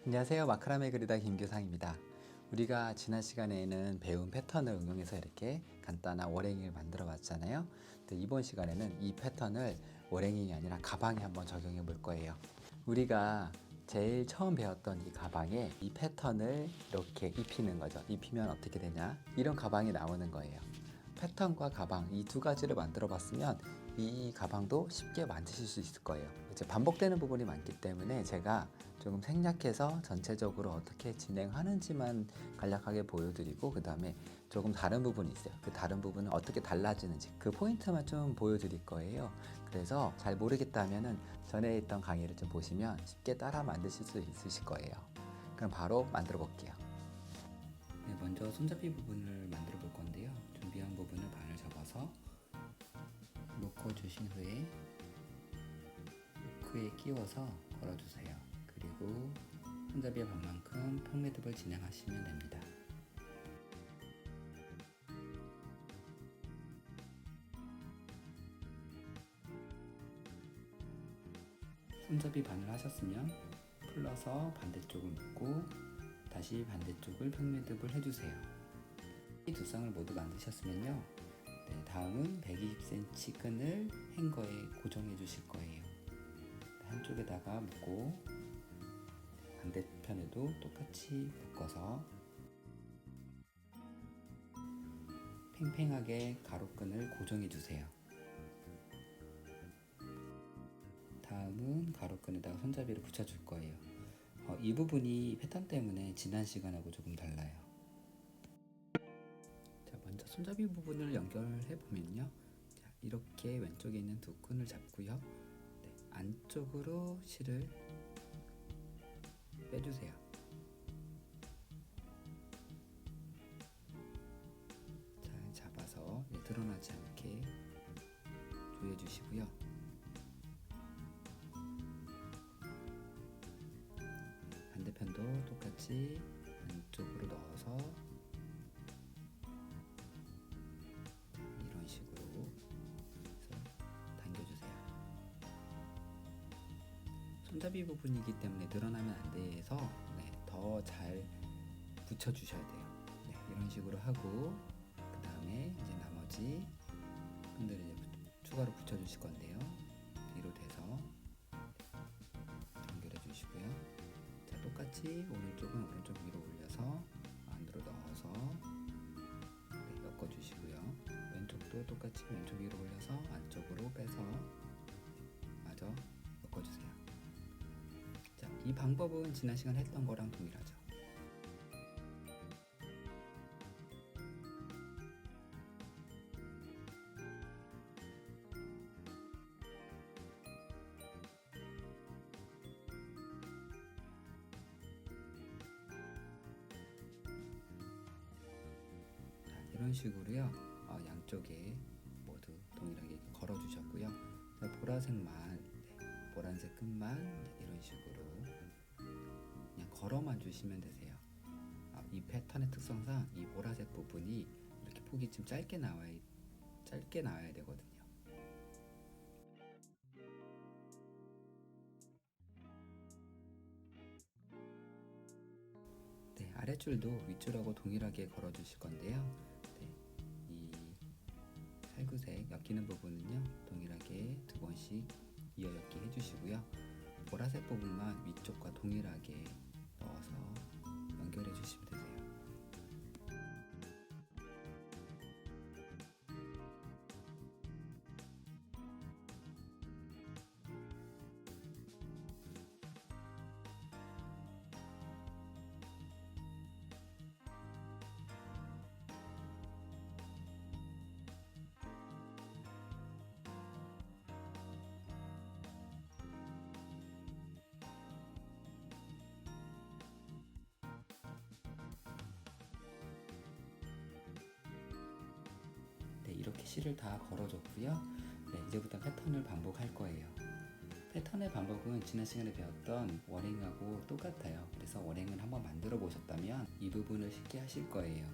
안녕하세요. 마크라메 그리다 김규상입니다. 우리가 지난 시간에는 배운 패턴을 응용해서 이렇게 간단한 월행이를 만들어 봤잖아요. 근데 이번 시간에는 이 패턴을 월행이 아니라 가방에 한번 적용해 볼 거예요. 우리가 제일 처음 배웠던 이 가방에 이 패턴을 이렇게 입히는 거죠. 입히면 어떻게 되냐? 이런 가방이 나오는 거예요. 패턴과 가방 이 두 가지를 만들어 봤으면 이 가방도 쉽게 만드실 수 있을 거예요. 이제 반복되는 부분이 많기 때문에 제가 조금 생략해서 전체적으로 어떻게 진행하는지만 간략하게 보여드리고, 그 다음에 조금 다른 부분이 있어요. 그 다른 부분은 어떻게 달라지는지 그 포인트만 좀 보여드릴 거예요. 그래서 잘 모르겠다면은 전에 있던 강의를 좀 보시면 쉽게 따라 만드실 수 있으실 거예요. 그럼 바로 만들어 볼게요. 네, 먼저 손잡이 부분을 만들어 볼 건데요. 준비한 부분을 반을 접어서 묶어 주신 후에 후크에 끼워서 걸어주세요. 그리고 손잡이의 반만큼 평매듭을 진행하시면 됩니다. 손잡이 반을 하셨으면 풀러서 반대쪽을 묶고 다시 반대쪽을 평매듭을 해주세요. 이 두 쌍을 모두 만드셨으면요, 다음은 120cm 끈을 행거에 고정해 주실 거예요. 한쪽에다가 묶고 반대편에도 똑같이 묶어서 팽팽하게 가로끈을 고정해 주세요. 다음은 가로끈에다가 손잡이를 붙여줄 거예요. 이 부분이 패턴 때문에 지난 시간하고 조금 달라요. 자, 먼저 손잡이 부분을 연결해 보면요, 자, 이렇게 왼쪽에 있는 두 끈을 잡고요, 안쪽으로 실을 빼주세요. 잘 잡아서 드러나지 않게 조여주시고요. 반대편도 똑같이 안쪽으로 넣어서 이런 식으로 해서 당겨주세요. 손잡이 부분이기 때문에 늘어나면 안 돼서 더 잘 붙여주셔야 돼요. 이런 식으로 하고, 그 다음에 이제 나머지 끈들을 이제 추가로 붙여주실 건데요. 뒤로 돼서 연결해 주시고요. 자, 똑같이 오른쪽은 오른쪽 위로 올려서 안으로 넣어서 엮어주시고요. 왼쪽도 똑같이 왼쪽 위로 올려서 안쪽으로 빼서 마저 엮어주세요. 자, 이 방법은 지난 시간에 했던 거랑 동일하죠. 이런 식으로요, 양쪽에 모두 동일하게 걸어 주셨고요. 보라색만, 보라색 끝만 이런 식으로 그냥 걸어만 주시면 되세요. 이 패턴의 특성상 이 보라색 부분이 이렇게 폭이 좀 짧게 나와야 되거든요. 아랫줄도 윗줄하고 동일하게 걸어 주실 건데요. 이 살구색 엮이는 부분은요, 동일하게 두 번씩 이어 엮기 해주시고요. 보라색 부분만 위쪽과 동일하게 넣어서 연결해 주시면 되세요. 이렇게 실을 다 걸어줬고요. 이제부터 패턴을 반복할 거예요. 패턴의 반복은 지난 시간에 배웠던 월행하고 똑같아요. 그래서 월행을 한번 만들어 보셨다면 이 부분을 쉽게 하실 거예요.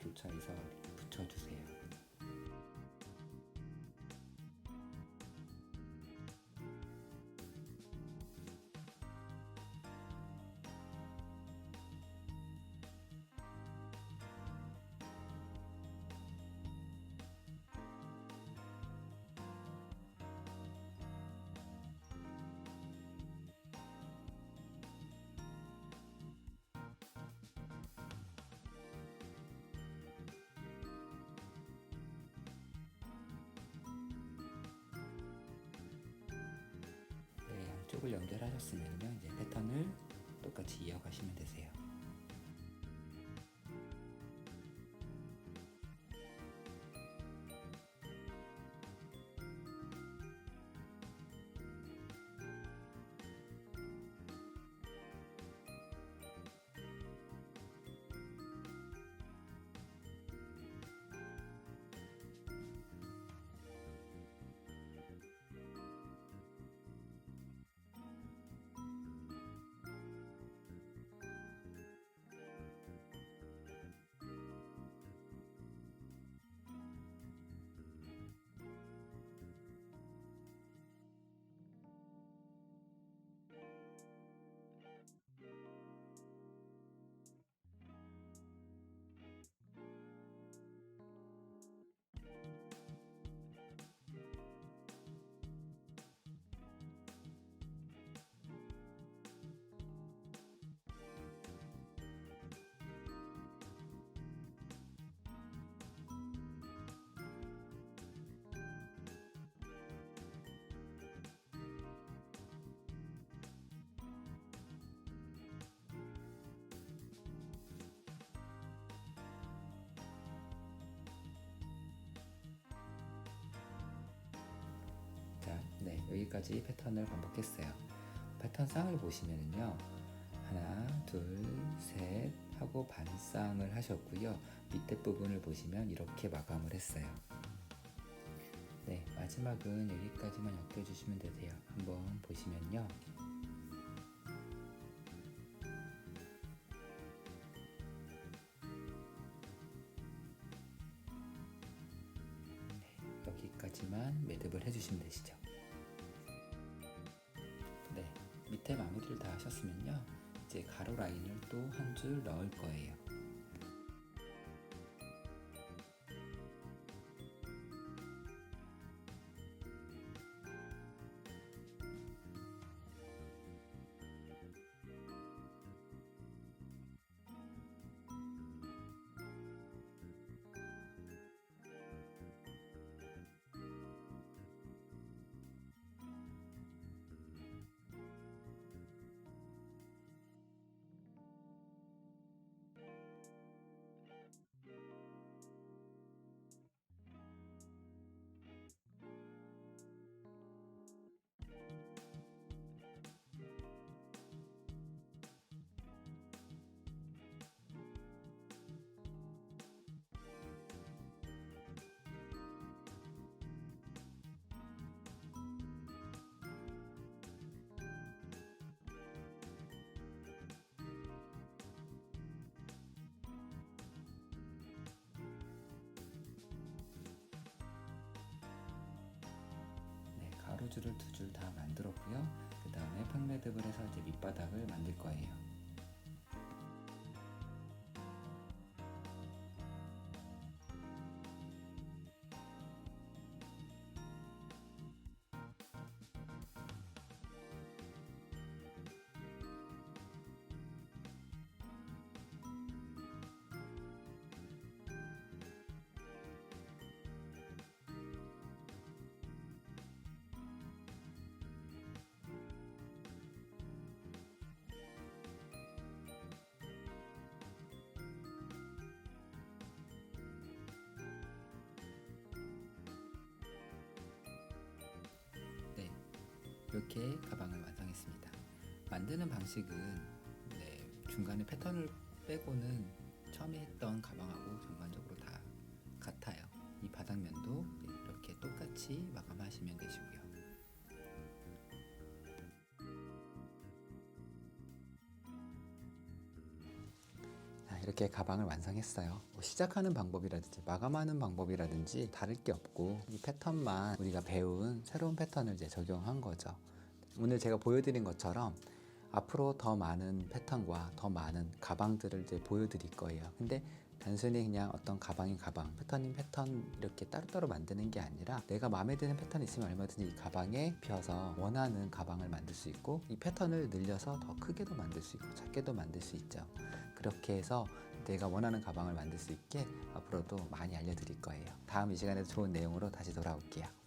교차해서 붙여주세요. 쪽을 연결하셨으면요, 이제 패턴을 똑같이 이어가시면 되세요. 네, 여기까지 패턴을 반복했어요. 패턴 쌍을 보시면은요, 하나, 둘, 셋 하고 반쌍을 하셨고요. 밑에 부분을 보시면 이렇게 마감을 했어요. 네, 마지막은 여기까지만 엮여주시면 되세요. 한번 보시면요. 네, 여기까지만 매듭을 해주시면 되시죠. 네, 밑에 마무리를 다 하셨으면요, 이제 가로 라인을 또 한 줄 넣을 거예요. 가로줄을 두 줄 다 만들었고요. 그 다음에 팽매듭을 해서 이제 밑바닥을 만들 거예요. 이렇게 가방을 완성했습니다. 만드는 방식은 중간에 패턴을 빼고는 처음에 했던 가방하고 전반적으로 다 같아요. 이 바닥면도 이렇게 똑같이 마감하시면 되시고요. 이렇게 가방을 완성했어요. 뭐 시작하는 방법이라든지 마감하는 방법이라든지 다를 게 없고 이 패턴만 우리가 배운 새로운 패턴을 이제 적용한 거죠. 오늘 제가 보여드린 것처럼 앞으로 더 많은 패턴과 더 많은 가방들을 이제 보여드릴 거예요. 근데 단순히 그냥 어떤 가방인 가방, 패턴인 패턴 이렇게 따로따로 만드는 게 아니라 내가 마음에 드는 패턴이 있으면 얼마든지 이 가방에 입혀서 원하는 가방을 만들 수 있고 이 패턴을 늘려서 더 크게도 만들 수 있고 작게도 만들 수 있죠. 그렇게 해서 내가 원하는 가방을 만들 수 있게 앞으로도 많이 알려드릴 거예요. 다음 이 시간에도 좋은 내용으로 다시 돌아올게요.